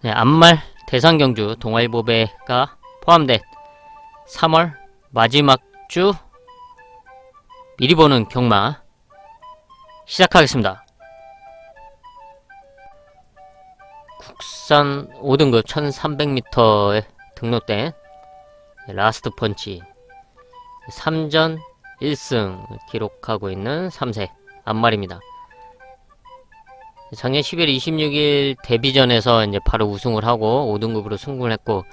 네, 앞말 대상경주 동아일보배가 포함된 3월 마지막 주 미리 보는 경마 시작하겠습니다. 국산 5등급 1300m에 등록된 라스트 펀치 3전 1승 기록하고 있는 3세 앞말입니다. 작년 12월 26일 데뷔전에서 이제 바로 우승을 하고 5등급으로 승군을 했고,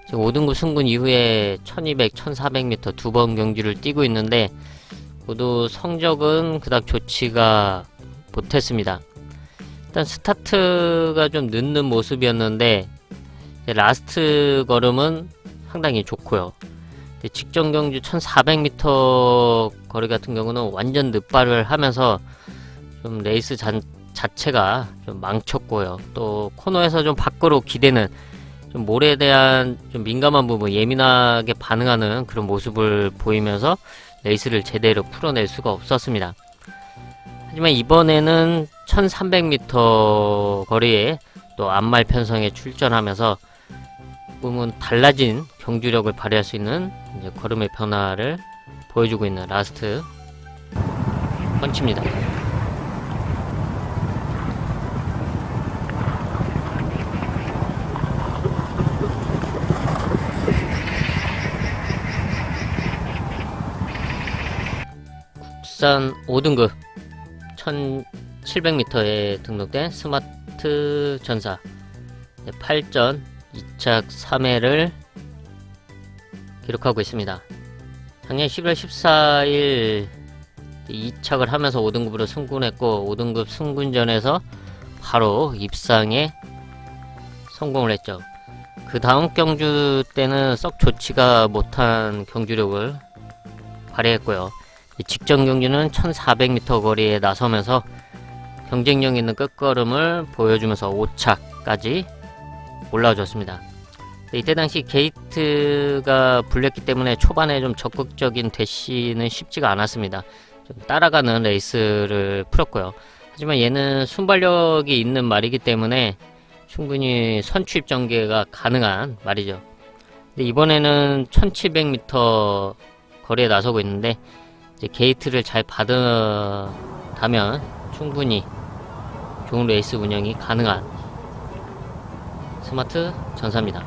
지금 5등급 승군 이후에 1200, 1400m 두 번 경주를 뛰고 있는데 모두 성적은 그닥 좋지가 못했습니다. 일단 스타트가 좀 늦는 모습이었는데 라스트 걸음은 상당히 좋고요. 직전 경주 1400m 거리 같은 경우는 완전 늦발을 하면서 좀 레이스 자체가 좀 망쳤고요. 또 코너에서 좀 밖으로 기대는 좀 몰에 대한 좀 민감한 부분, 예민하게 반응하는 그런 모습을 보이면서 레이스를 제대로 풀어낼 수가 없었습니다. 하지만 이번에는 1300m 거리에 또 앞말 편성에 출전하면서 보면 달라진 경주력을 발휘할 수 있는 이제 걸음의 변화를 보여주고 있는 라스트 펀치입니다. 국산 5등급 1700m에 등록된 스마트 전사 8전 2착 3회를 기록하고 있습니다. 작년 11월 14일 2착을 하면서 5등급으로 승군했고 5등급 승군전에서 바로 입상에 성공을 했죠. 그 다음 경주 때는 썩 좋지가 못한 경주력을 발휘했고요. 직전 경주는 1400m 거리에 나서면서 경쟁력 있는 끝걸음을 보여주면서 5차까지 올라와줬습니다. 이때 당시 게이트가 불렸기 때문에 초반에 좀 적극적인 대시는 쉽지가 않았습니다. 좀 따라가는 레이스를 풀었고요. 하지만 얘는 순발력이 있는 말이기 때문에 충분히 선취입 전개가 가능한 말이죠. 근데 이번에는 1700m 거리에 나서고 있는데 이제 게이트를 잘 받는다면 충분히 좋은 레이스 운영이 가능한 스마트 전사입니다.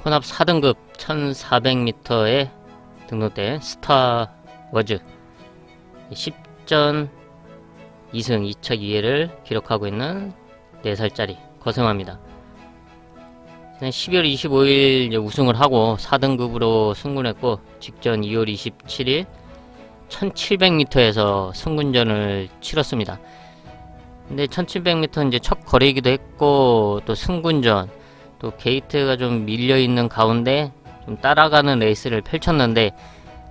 혼합 4등급 1400m에 등록된 스타워즈 10전 2승 2착 2회를 기록하고 있는 4살짜리 거성화입니다. 12월 25일 우승을 하고 4등급으로 승군했고 직전 2월 27일 1700m에서 승군전을 치렀습니다. 근데 1700m 이제 첫 거리이기도 했고 또 승군전 또 게이트가 좀 밀려있는 가운데 좀 따라가는 레이스를 펼쳤는데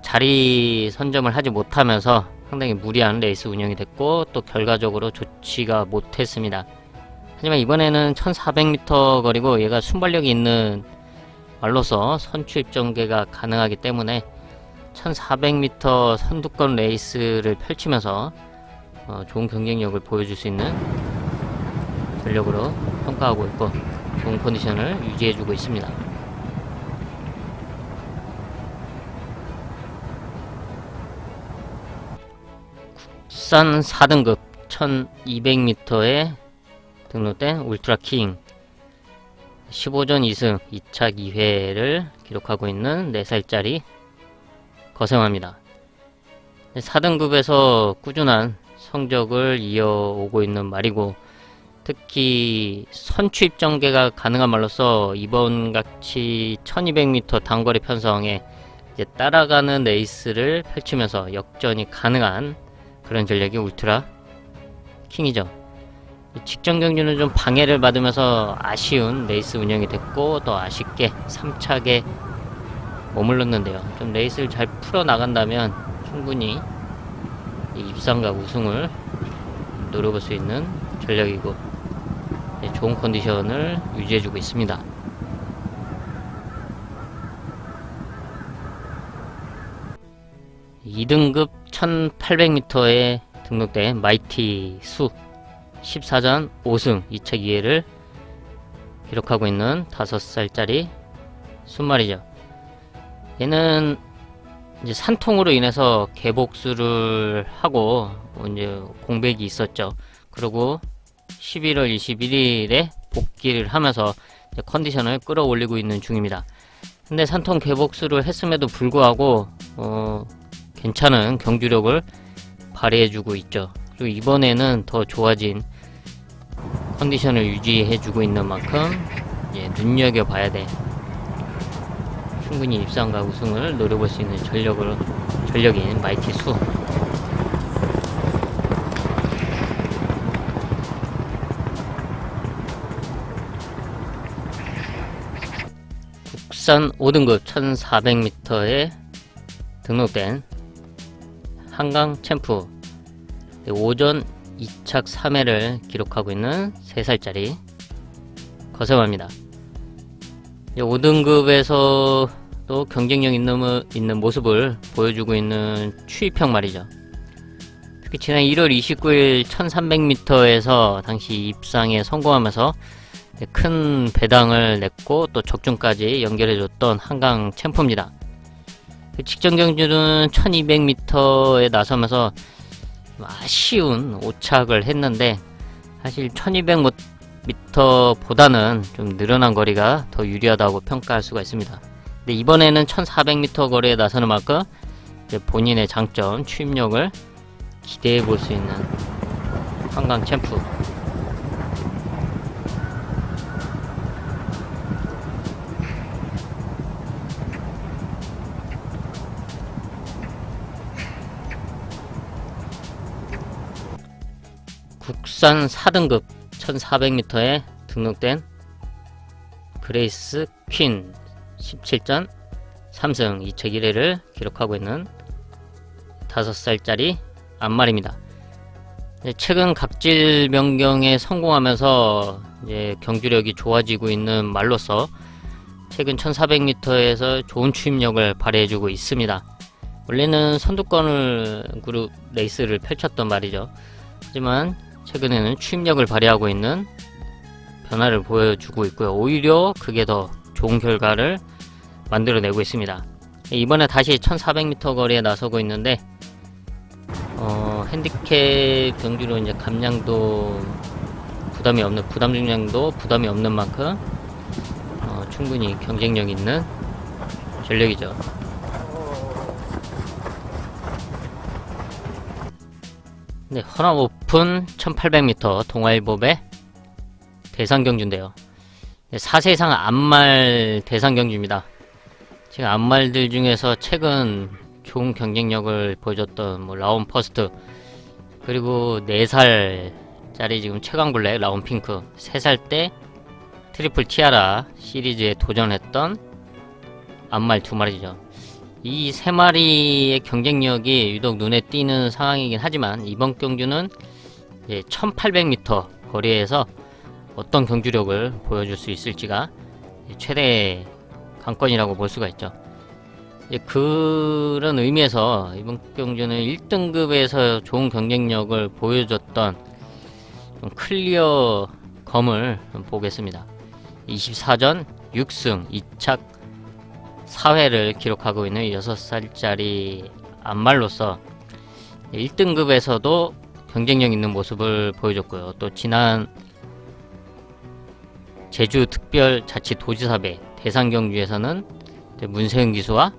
자리 선점을 하지 못하면서 상당히 무리한 레이스 운영이 됐고 또 결과적으로 좋지가 못했습니다. 하지만 이번에는 1400m 거리고 얘가 순발력이 있는 말로서 선취입 전개가 가능하기 때문에 1400m 선두권 레이스를 펼치면서 좋은 경쟁력을 보여줄 수 있는 전력으로 평가하고 있고 좋은 컨디션을 유지해주고 있습니다. 국산 4등급 1200m에 등록된 울트라킹 15전 2승 2착 2회를 기록하고 있는 4살짜리 거성화입니다. 4등급에서 꾸준한 성적을 이어오고 있는 말이고 특히 선취입 전개가 가능한 말로서 이번 같이 1200m 단거리 편성에 이제 따라가는 레이스를 펼치면서 역전이 가능한 그런 전략이 울트라 킹이죠. 직전 경주는 좀 방해를 받으면서 아쉬운 레이스 운영이 됐고 또 아쉽게 3착에 머물렀는데요. 좀 레이스를 잘 풀어나간다면 충분히 입상과 우승을 노려볼 수 있는 전략이고 좋은 컨디션을 유지해주고 있습니다. (2등급) 1800m에 등록된 마이티 수 14전 5승 2차 기회를 기록하고 있는 5살짜리 순말이죠. 얘는 이제 산통으로 인해서 개복수를 하고 이제 공백이 있었죠. 그리고 11월 21일에 복귀를 하면서 이제 컨디션을 끌어올리고 있는 중입니다. 근데 산통 개복수를 했음에도 불구하고 괜찮은 경주력을 발휘해주고 있죠. 그리고 이번에는 더 좋아진 컨디션을 유지해주고 있는 만큼 눈여겨봐야 돼. 충분히 입상과 우승을 노려볼 수 있는 전력인 마이티 수. 국산 5등급 1400m에 등록된 한강 챔프 오전 2착 3회를 기록하고 있는 3살짜리 거세마입니다. 5등급에서도 경쟁력 있는 모습을 보여주고 있는 추입형 말이죠. 특히 지난 1월 29일 1300m에서 당시 입상에 성공하면서 큰 배당을 냈고 또 적중까지 연결해줬던 한강 챔프입니다. 직전 경주는 1200m에 나서면서 아쉬운 오착을 했는데 사실 1200m보다는 좀 늘어난 거리가 더 유리하다고 평가할 수가 있습니다. 근데 이번에는 1400m 거리에 나서는 만큼 이제 본인의 장점, 추임력을 기대해 볼 수 있는 한강 챔프. 국산 4등급 1400m에 등록된 그레이스 퀸 17전 3승 2차 1회를 기록하고 있는 5살짜리 암말입니다. 최근 각질 변경에 성공하면서 이제 경주력이 좋아지고 있는 말로서 최근 1400m에서 좋은 추임력을 발휘해주고 있습니다. 원래는 선두권을 그룹 레이스를 펼쳤던 말이죠. 하지만 최근에는 추임력을 발휘하고 있는 변화를 보여주고 있고요. 오히려 그게 더 좋은 결과를 만들어내고 있습니다. 이번에 다시 1400m 거리에 나서고 있는데 핸디캡 경주로 이제 감량도 부담 중량도 부담이 없는 만큼 충분히 경쟁력 있는 전력이죠. 네, 허남 오픈 1800m 동아일보배 대상경주인데요. 4세 이상 암말 대상경주입니다. 지금 암말들 중에서 최근 좋은 경쟁력을 보여줬던 라온 퍼스트, 그리고 4살짜리 지금 최강블랙 라온 핑크, 3살 때 트리플 티아라 시리즈에 도전했던 암말 2마리죠. 이 3마리의 경쟁력이 유독 눈에 띄는 상황이긴 하지만 이번 경주는 1800m 거리에서 어떤 경주력을 보여줄 수 있을지가 최대 관건이라고 볼 수가 있죠. 그런 의미에서 이번 경주는 1등급에서 좋은 경쟁력을 보여줬던 클리어 검을 보겠습니다. 24전 6승 2착 4회를 기록하고 있는 6살짜리 암말로서 1등급에서도 경쟁력 있는 모습을 보여줬고요. 또 지난 제주특별자치도지사배 대상경주에서는 문세윤 기수와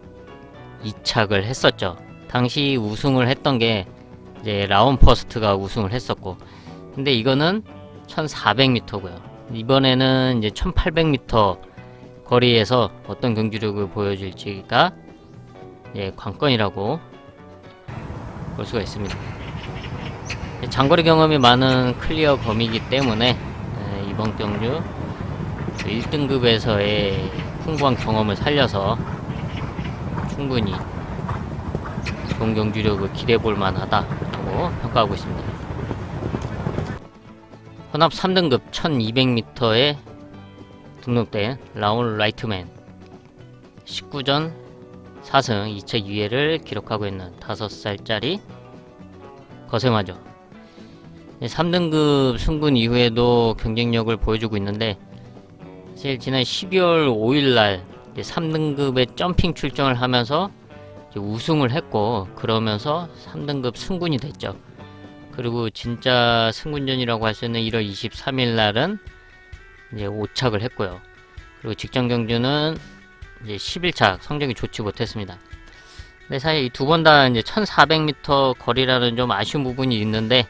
2착을 했었죠. 당시 우승을 했던 게 이제 라온 퍼스트가 우승을 했었고, 근데 이거는 1400m고요. 이번에는 이제 1800m 거리에서 어떤 경주력을 보여줄지가 관건이라고 볼 수가 있습니다. 장거리 경험이 많은 클리어 검이기 때문에 이번 경주 1등급에서의 풍부한 경험을 살려서 충분히 좋은 경주력을 기대해볼 만하다고 평가하고 있습니다. 혼합 3등급 1200m에 등록된 라울 라이트맨 19전 4승 2차 2회를 기록하고 있는 5살짜리 거세마죠. 3등급 승군 이후에도 경쟁력을 보여주고 있는데, 사실 지난 12월 5일날 3등급에 점핑 출전을 하면서 우승을 했고, 그러면서 3등급 승군이 됐죠. 그리고 진짜 승군전이라고 할 수 있는 1월 23일 날은 이제 5착을 했고요. 그리고 직전 경주는 이제 11착, 성적이 좋지 못했습니다. 근데 사실 이 두 번 다 이제 1400m 거리라는 좀 아쉬운 부분이 있는데,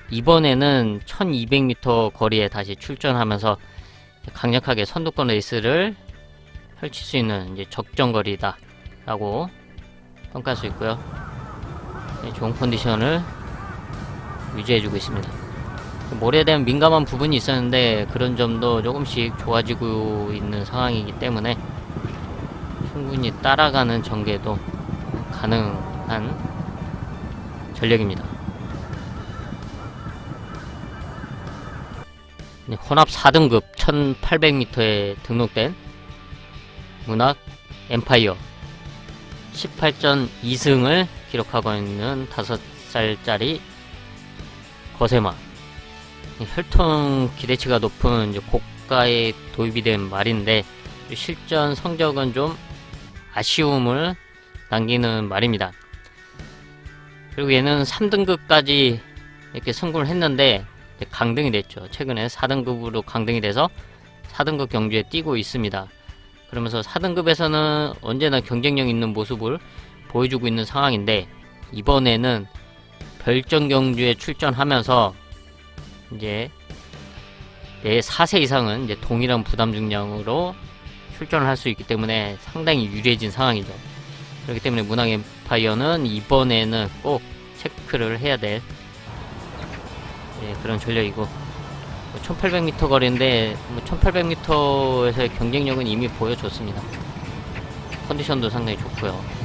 이번에는 1200m 거리에 다시 출전하면서 강력하게 선두권 레이스를 펼칠 수 있는 이제 적정거리다 라고 평가할 수 있고요. 좋은 컨디션을 유지해주고 있습니다. 모래에 대한 민감한 부분이 있었는데 그런 점도 조금씩 좋아지고 있는 상황이기 때문에 충분히 따라가는 전개도 가능한 전력입니다. 혼합 4등급 1800m에 등록된 문학 엠파이어 18전 2승을 기록하고 있는 5살짜리 거세마. 혈통 기대치가 높은 이제 고가에 도입이 된 말인데, 실전 성적은 좀 아쉬움을 남기는 말입니다. 그리고 얘는 3등급까지 이렇게 승부를 했는데 강등이 됐죠. 최근에 4등급으로 강등이 돼서 4등급 경주에 뛰고 있습니다. 그러면서 4등급에서는 언제나 경쟁력 있는 모습을 보여주고 있는 상황인데, 이번에는 별정 경주에 출전하면서 이제 내 4세 이상은 이제 동일한 부담 중량으로 출전을 할 수 있기 때문에 상당히 유리해진 상황이죠. 그렇기 때문에 문학 엠파이어는 이번에는 꼭 체크를 해야 될 그런 전력이고, 1800m 거리인데 1800m에서의 경쟁력은 이미 보여줬습니다. 컨디션도 상당히 좋고요.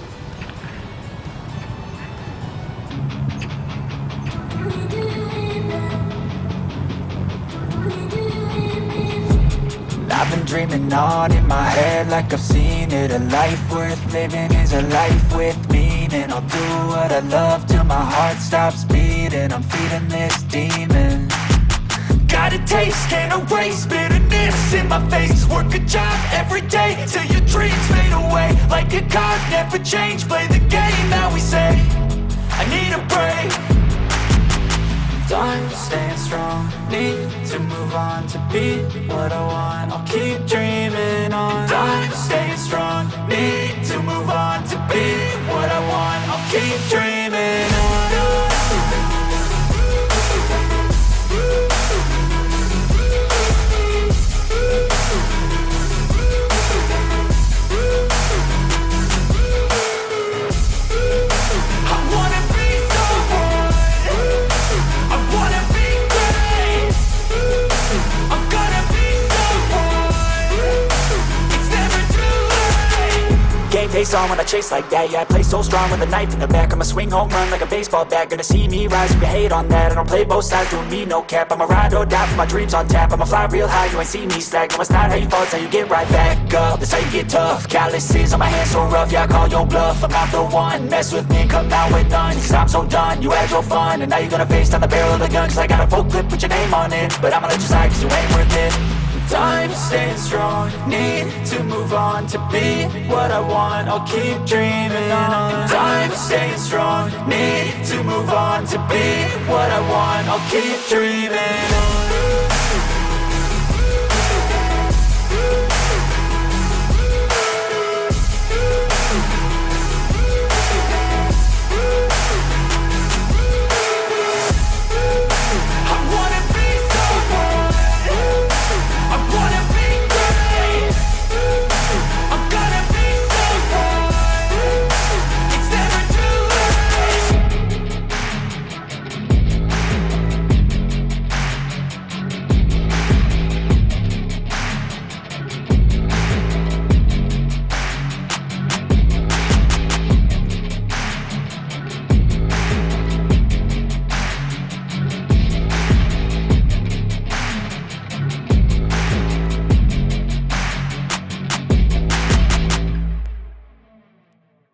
I've been dreaming on in my head like I've seen it. A life worth living is a life with meaning. I'll do what I love till my heart stops beating. I'm feeding this demon. Got a taste, can't erase bitterness in my face. Work a job every day till your dreams fade away. Like a card, never change, play the game that we say. I need a break. I'm staying strong, need to move on to be what I want. I'll keep dreaming on. I'm staying strong, need to move on to be what I want. I'll keep dreaming on. Face on when I chase like that, yeah, I play so strong with a knife in the back. I'ma swing home run like a baseball bat. Gonna see me rise if you hate on that. I don't play both sides, doing me no cap. I'ma ride or die for my dreams on tap. I'ma fly real high, you ain't see me slack. No, it's not how you fall, it's how you get right back up. That's how you get tough. Calluses on my hands so rough, yeah, I call your bluff. I'm not the one, mess with me and come out with none. Cause I'm so done, you had your fun. And now you're gonna face down the barrel of the gun. Cause I got a full clip with your name on it. But I'ma let you slide cause you ain't worth it. I'm staying strong, need to move on to be what I want. I'll keep dreaming on. I'm staying strong, need to move on to be what I want. I'll keep dreaming on.